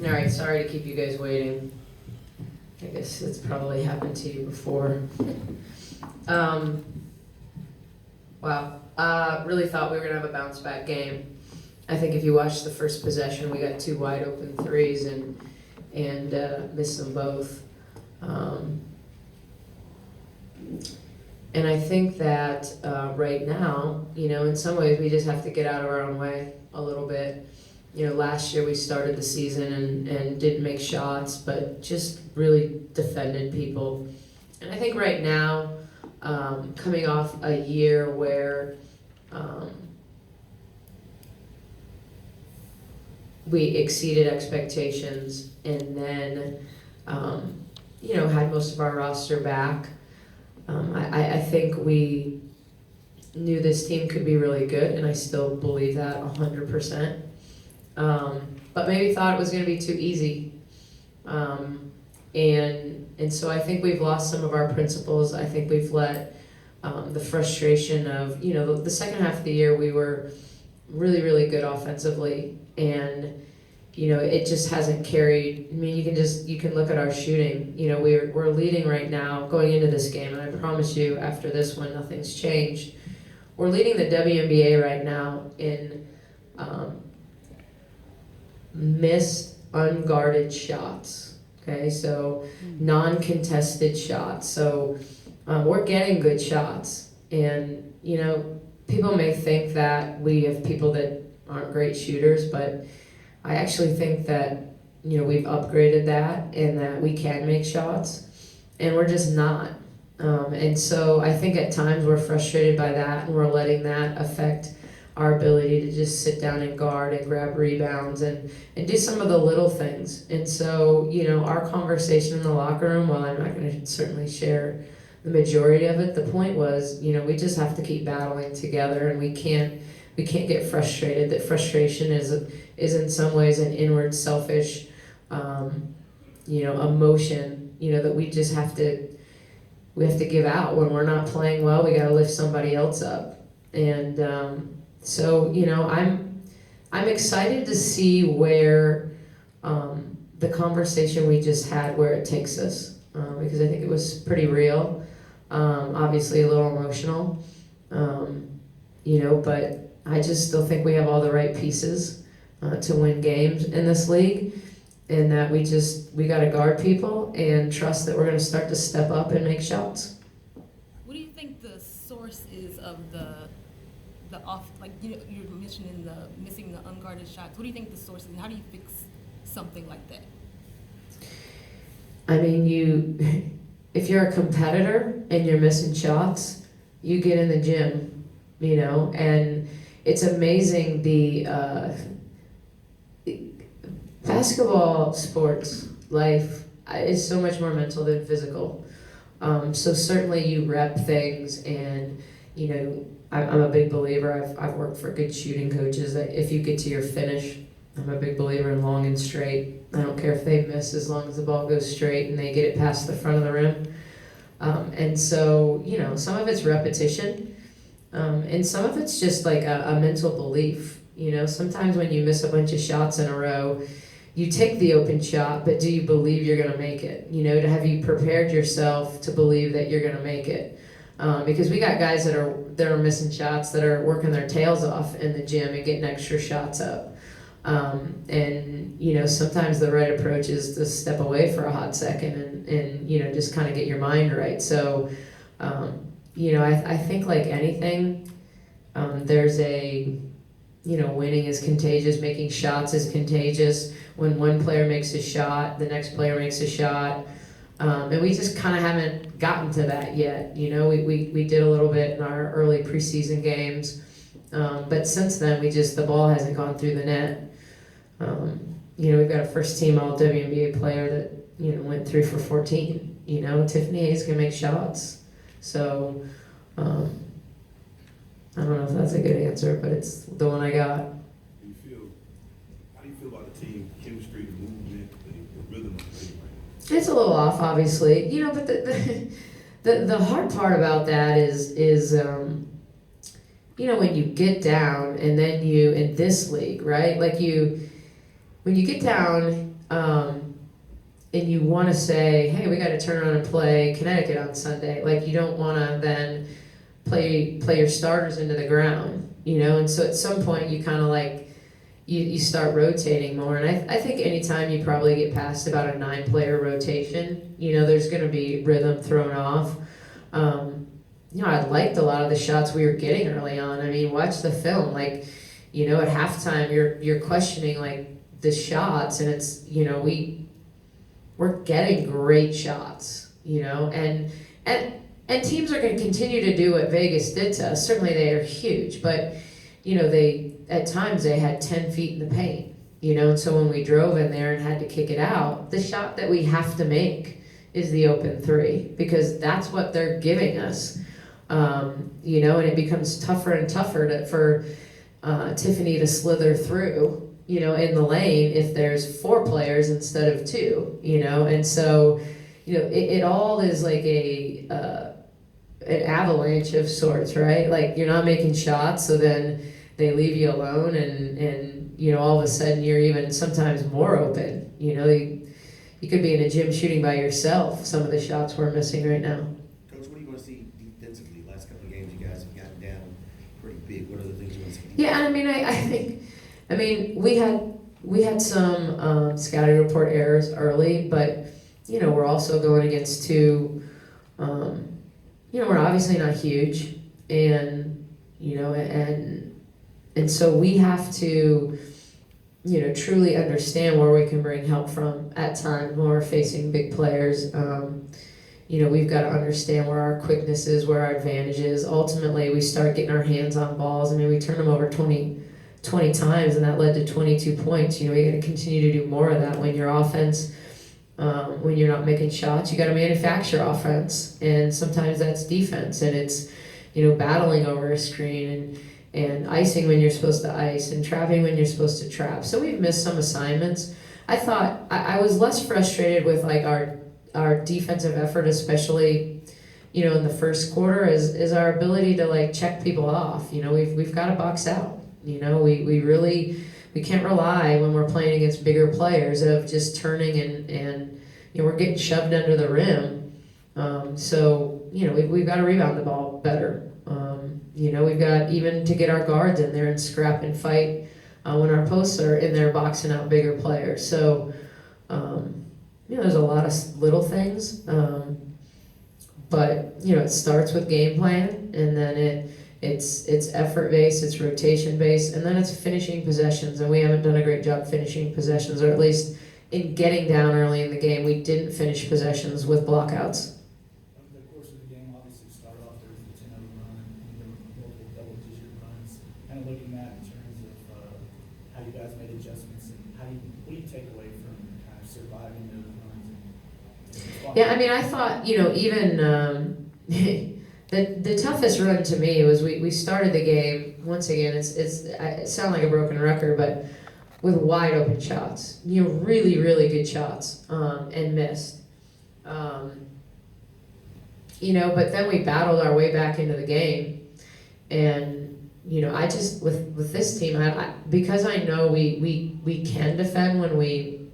All right, sorry to keep you guys waiting. I guess it's probably happened to you before. Um, wow. Really thought we were gonna have a bounce back game. I think if you watched the first possession, we got two wide open threes and missed them both. And I think that right now, in some ways, we just have to get out of our own way a little bit. Last year we started the season and didn't make shots, but just really defended people. And I think right now, coming off a year where we exceeded expectations and then, had most of our roster back, I think we knew this team could be really good, and I still believe that 100%. But maybe thought it was going to be too easy. And so I think we've lost some of our principles. I think we've let the frustration of, the second half of the year we were really, really good offensively, and it just hasn't carried. I mean, you can look at our shooting. We're leading right now going into this game, and I promise you, after this one, nothing's changed. We're leading the WNBA right now in missed unguarded shots. Okay, so non-contested shots. So we're getting good shots, and people may think that we have people that aren't great shooters, but I actually think that we've upgraded that and that we can make shots, and we're just not. And so I think at times we're frustrated by that, and we're letting that affect our ability to just sit down and guard and grab rebounds and do some of the little things. And so, our conversation in the locker room, while I'm not going to certainly share the majority of it, the point was, we just have to keep battling together, and we can't get frustrated. That frustration is in some ways an inward selfish, emotion, that we just have to give out. When we're not playing well, we got to lift somebody else up. And so, I'm excited to see where the conversation we just had, where it takes us, because I think it was pretty real, obviously a little emotional, but I just still think we have all the right pieces to win games in this league, and that we got to guard people and trust that we're going to start to step up and make shots. What do you think the source is of the off, you're mentioning the missing the unguarded shots? What do you think the source is, and how do you fix something like that? I mean, if you're a competitor and you're missing shots, you get in the gym, and it's amazing the basketball sports life is so much more mental than physical. So certainly you rep things, and I'm a big believer. I've worked for good shooting coaches that if you get to your finish, I'm a big believer in long and straight. I don't care if they miss, as long as the ball goes straight and they get it past the front of the rim. And so, some of it's repetition, and some of it's just like a mental belief. Sometimes when you miss a bunch of shots in a row, you take the open shot, but do you believe you're going to make it? Have you prepared yourself to believe that you're going to make it? Because we got guys that are missing shots, that are working their tails off in the gym and getting extra shots up. And sometimes the right approach is to step away for a hot second and just kind of get your mind right. So I think like anything, there's a winning is contagious, making shots is contagious. When one player makes a shot, the next player makes a shot. And we just kind of haven't gotten to that yet. We did a little bit in our early preseason games, but since then the ball hasn't gone through the net. We've got a first team all WNBA player that went 3 for 14. Tiffany Hayes can make shots. So I don't know if that's a good answer, but it's the one I got. How do you feel about the team chemistry, the movement, the rhythm of play right now? It's a little off, obviously, but the hard part about that is when you get down and then in this league, right? When you get down, and you want to say, hey, we got to turn around and play Connecticut on Sunday. Like, you don't want to then play your starters into the ground, you know? And so at some point you kind of like, you start rotating more. And I think anytime you probably get past about a 9-player rotation, you know, there's going to be rhythm thrown off. You know, I liked a lot of the shots we were getting early on. I mean, watch the film. Like, you know, at halftime, you're questioning, like, the shots, and it's, you know, we're getting great shots, you know, and teams are going to continue to do what Vegas did to us. Certainly they are huge, but, you know, at times they had 10 feet in the paint, you know, and so when we drove in there and had to kick it out, the shot that we have to make is the open three, because that's what they're giving us, you know, and it becomes tougher and tougher for Tiffany to slither through, you know, in the lane if there's 4 players instead of 2, you know, and so, you know, it all is like an avalanche of sorts, right? Like, you're not making shots, so then they leave you alone, and you know, all of a sudden you're even sometimes more open, you know, you could be in a gym shooting by yourself, some of the shots we're missing right now. Coach, what do you want to see defensively? Last couple of games you guys have gotten down pretty big. What are the things you want to see? Yeah, I mean, I think, I mean, we had some scouting report errors early, but, you know, we're also going against 2, you know, we're obviously not huge, and, you know, and so we have to, you know, truly understand where we can bring help from at times when we're facing big players. You know, we've got to understand where our quickness is, where our advantage is. Ultimately, we start getting our hands on balls. I mean, we turn them over 20 times, and that led to 22 points. You know, you got to continue to do more of that when your offense, when you're not making shots. You got to manufacture offense, and sometimes that's defense, and it's, you know, battling over a screen and icing when you're supposed to ice and trapping when you're supposed to trap. So we've missed some assignments. I thought I was less frustrated with like our defensive effort, especially, you know, in the first quarter, is our ability to like check people off. You know, we've got to box out. You know, we can't rely when we're playing against bigger players of just turning and you know, we're getting shoved under the rim. So, you know, we've got to rebound the ball better. You know, we've got even to get our guards in there and scrap and fight when our posts are in there boxing out bigger players. So, you know, there's a lot of little things, but, you know, it starts with game plan, and then it's effort based, it's rotation based, and then it's finishing possessions, and we haven't done a great job finishing possessions, or at least in getting down early in the game, we didn't finish possessions with blockouts. Over the course of the game, obviously started off there was the 10-0 run, and there were multiple double-digit runs. Kind of looking at in terms of how you guys made adjustments, and what do you take away from kind of surviving those runs? Yeah, I mean, I thought, you know, even the toughest run to me was we started the game, once again, it sounds like a broken record, but with wide open shots, you know, really, really good shots, and missed. You know, but then we battled our way back into the game, and, you know, I just, with this team, because I know we can defend when we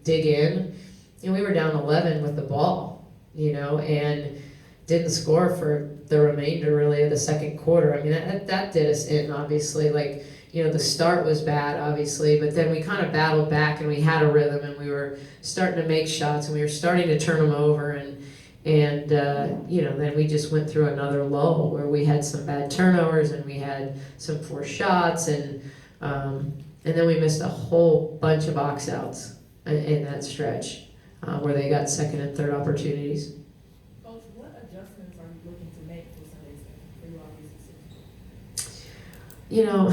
dig in, you know, we were down 11 with the ball, you know, and didn't score for the remainder really of the second quarter. I mean, that did us in, obviously. Like, you know, the start was bad, obviously, but then we kind of battled back, and we had a rhythm, and we were starting to make shots, and we were starting to turn them over, and you know, then we just went through another lull where we had some bad turnovers, and we had some poor shots, and then we missed a whole bunch of box outs in that stretch where they got second and third opportunities. Coach, what adjustments are you looking to make for Sunday's game for you obviously? You know,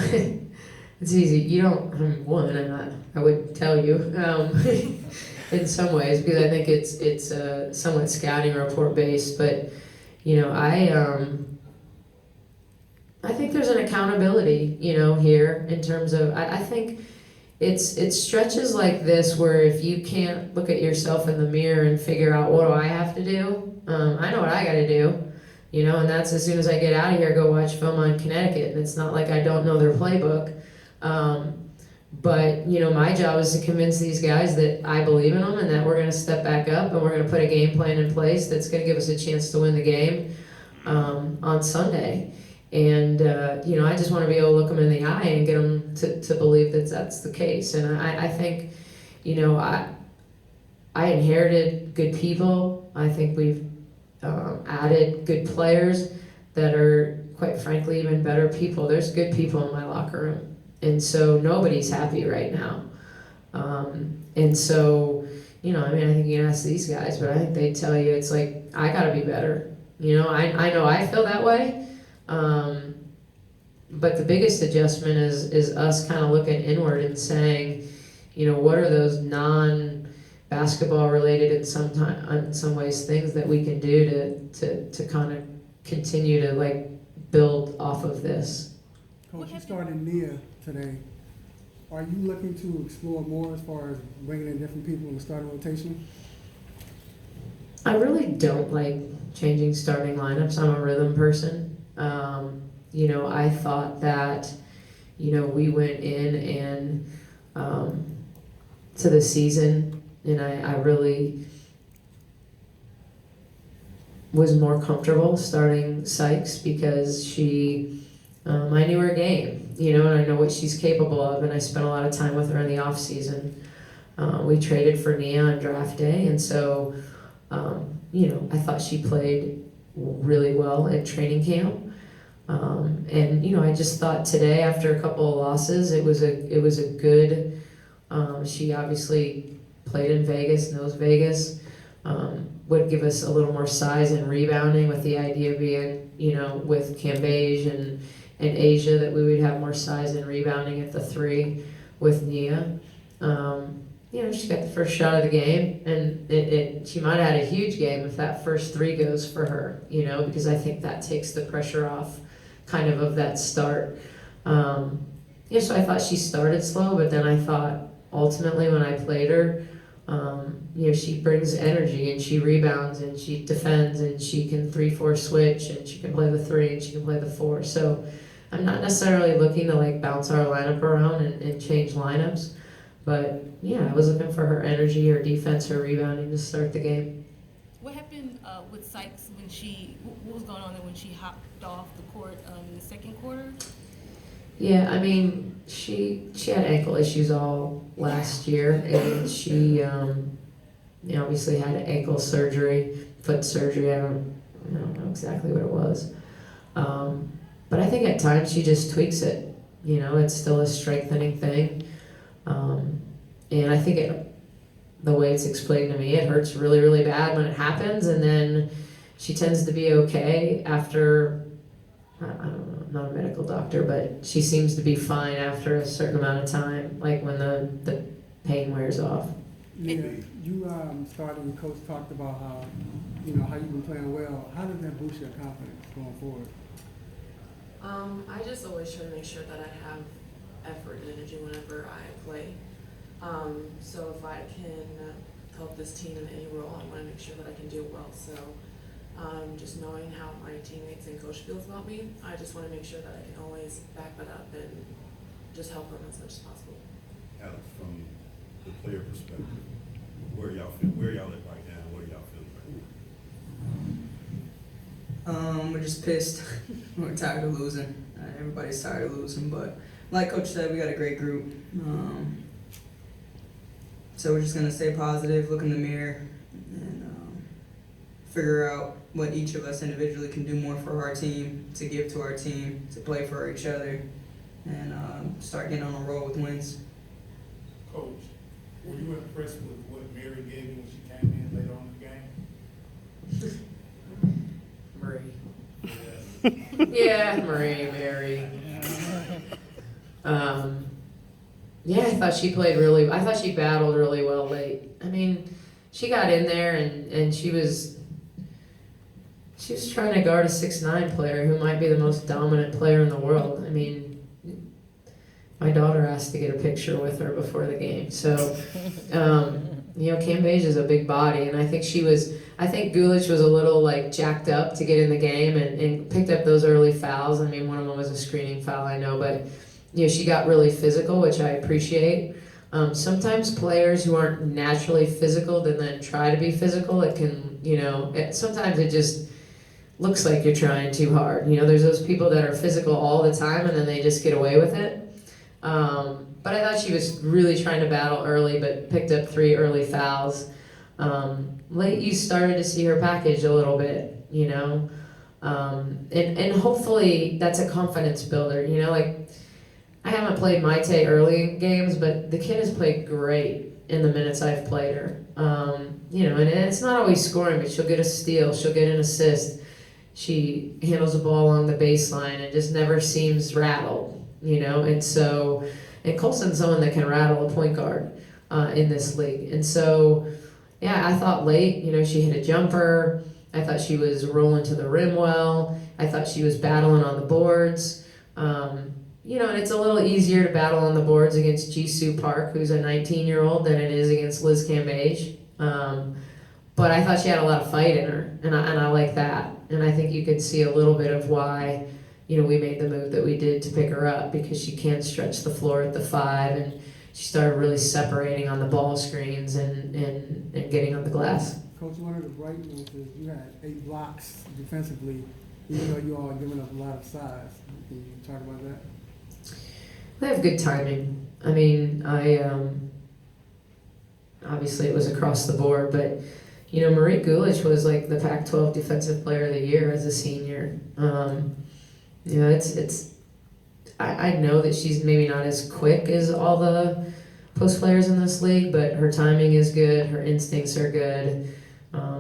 it's easy. You don't, I wouldn't tell you in some ways, because I think it's somewhat scouting report based, but, you know, I think there's an accountability, you know, here in terms of, I think it's stretches like this where if you can't look at yourself in the mirror and figure out what do I have to do, I know what I got to do, you know, and that's as soon as I get out of here, go watch film on Connecticut, and it's not like I don't know their playbook, But, you know, my job is to convince these guys that I believe in them and that we're going to step back up and we're going to put a game plan in place that's going to give us a chance to win the game on Sunday. And, you know, I just want to be able to look them in the eye and get them to believe that that's the case. And I think, you know, I inherited good people. I think we've added good players that are, quite frankly, even better people. There's good people in my locker room. And so nobody's happy right now. And so, you know, I mean, I think you can ask these guys, but I think they tell you it's like, I got to be better. You know, I know I feel that way. But the biggest adjustment is us kind of looking inward and saying, you know, what are those non-basketball related in some ways things that we can do to kind of continue to like build off of this. Coach, you started Nia today. Are you looking to explore more as far as bringing in different people in the starting rotation? I really don't like changing starting lineups. I'm a rhythm person. You know, I thought that, you know, we went in and to the season, and I really was more comfortable starting Sykes because I knew her game, you know, and I know what she's capable of, and I spent a lot of time with her in the off season. We traded for Nia on draft day, and so, you know, I thought she played really well at training camp. And you know, I just thought today, after a couple of losses, it was a good. She obviously played in Vegas, knows Vegas. Would give us a little more size and rebounding, with the idea being, you know, with Cambage and Asia, that we would have more size and rebounding at the three with Nia. You know, she got the first shot of the game, and she might have had a huge game if that first three goes for her, you know, because I think that takes the pressure off kind of that start. Yeah, so I thought she started slow, but then I thought ultimately when I played her, you know, she brings energy and she rebounds and she defends and she can 3-4 switch and she can play the 3 and she can play the 4. So I'm not necessarily looking to like bounce our lineup around and change lineups, but yeah, I was looking for her energy, her defense, her rebounding to start the game. What happened with Sykes when what was going on there when she hopped off the court in the second quarter? Yeah, I mean, she had ankle issues all last year, and she you know, obviously had ankle surgery, foot surgery. I don't know exactly what it was, but I think at times she just tweaks it. You know, it's still a strengthening thing, and I think the way it's explained to me, it hurts really, really bad when it happens, and then she tends to be okay after. I don't know, I'm not a medical doctor, but she seems to be fine after a certain amount of time, like when the pain wears off. Yeah, you started and coach talked about how, you know, how you've been playing well. How does that boost your confidence going forward? I just always try to make sure that I have effort and energy whenever I play. So if I can help this team in any role, I want to make sure that I can do it well. So just knowing how my teammates and coach feels about me, I just want to make sure that I can always back that up and just help them as much as possible. Alex, from the player perspective, where y'all at right now? What are y'all feeling right now? We're just pissed. We're tired of losing. Everybody's tired of losing, but like Coach said, we got a great group. So we're just gonna stay positive, look in the mirror, and figure out what each of us individually can do more for our team, to give to our team, to play for each other, and start getting on a roll with wins. Coach, were you impressed with what Mary gave you when she came in later on in the game? Marie. Yeah, Mary. Yeah, I thought she played I thought she battled really well late. I mean, she got in there and she was trying to guard a 6'9" player who might be the most dominant player in the world. I mean, my daughter asked to get a picture with her before the game. So, you know, Cambage is a big body, and I think Gulich was a little like jacked up to get in the game and picked up those early fouls. I mean, one of them was a screening foul, I know, but she got really physical, which I appreciate. Sometimes players who aren't naturally physical then try to be physical. It can, sometimes it just looks like you're trying too hard. There's those people that are physical all the time and then they just get away with it. But I thought she was really trying to battle early, but picked up 3 early fouls. Late, you started to see her package a little bit, and hopefully that's a confidence builder. I haven't played Maite early in games, but the kid has played great in the minutes I've played her. And it's not always scoring, but she'll get a steal, she'll get an assist. She handles the ball along the baseline and just never seems rattled, and Colson's someone that can rattle a point guard in this league. And so, yeah, I thought late, she hit a jumper. I thought she was rolling to the rim well. I thought she was battling on the boards. And it's a little easier to battle on the boards against Jisoo Park, who's a 19-year-old, than it is against Liz Cambage. But I thought she had a lot of fight in her, and I like that. And I think you could see a little bit of why, we made the move that we did to pick her up, because she can't stretch the floor at the 5, and she started really separating on the ball screens and getting on the glass. Coach, one of the bright notes is you had 8 blocks defensively, even though you all are giving up a lot of size. Can you talk about that? They have good timing. I mean, obviously it was across the board, but Marie Gulich was like the Pac-12 Defensive Player of the Year as a senior. I know that she's maybe not as quick as all the post players in this league, but her timing is good, her instincts are good.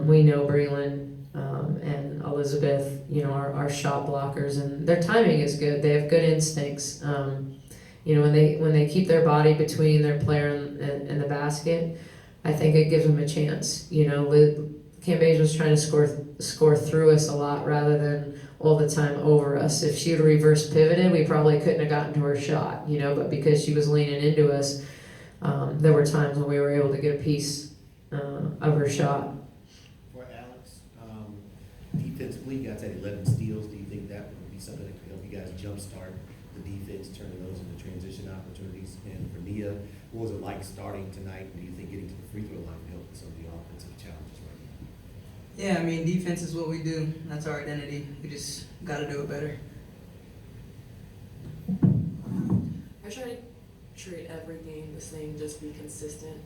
We know Breland and Elizabeth, are shot blockers, and their timing is good. They have good instincts. When they keep their body between their player and the basket, I think it gives them a chance. Cambage was trying to score through us a lot rather than all the time over us. If she had reverse pivoted, we probably couldn't have gotten to her shot, but because she was leaning into us, there were times when we were able to get a piece of her shot. For Alex, defensively, you guys had 11 steals. Do you think that would be something that could help you guys jumpstart the defense, turning those into transition opportunities? And for Nia, what was it like starting tonight? And do you think getting to the free throw line can help with some of the offensive challenges right now? Yeah, I mean, defense is what we do. That's our identity. We just got to do it better. I try to treat every game the same, just be consistent.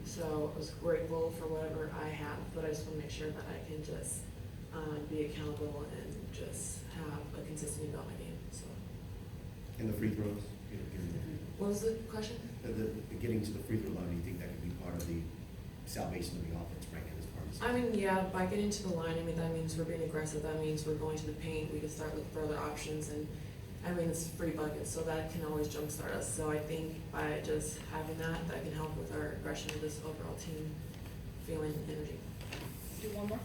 So I was grateful for whatever I have, but I just want to make sure that I can just be accountable and just have a consistency about my game. So. And the free throws? What was the question? The getting to the free throw line, do you think that could be part of the salvation of the offense right now as part of the I mean, yeah, by getting to the line, that means we're being aggressive. That means we're going to the paint. We can start looking for other options, and it's free buckets, so that can always jumpstart us. So I think by just having that can help with our aggression of this overall team feeling energy. Do one more.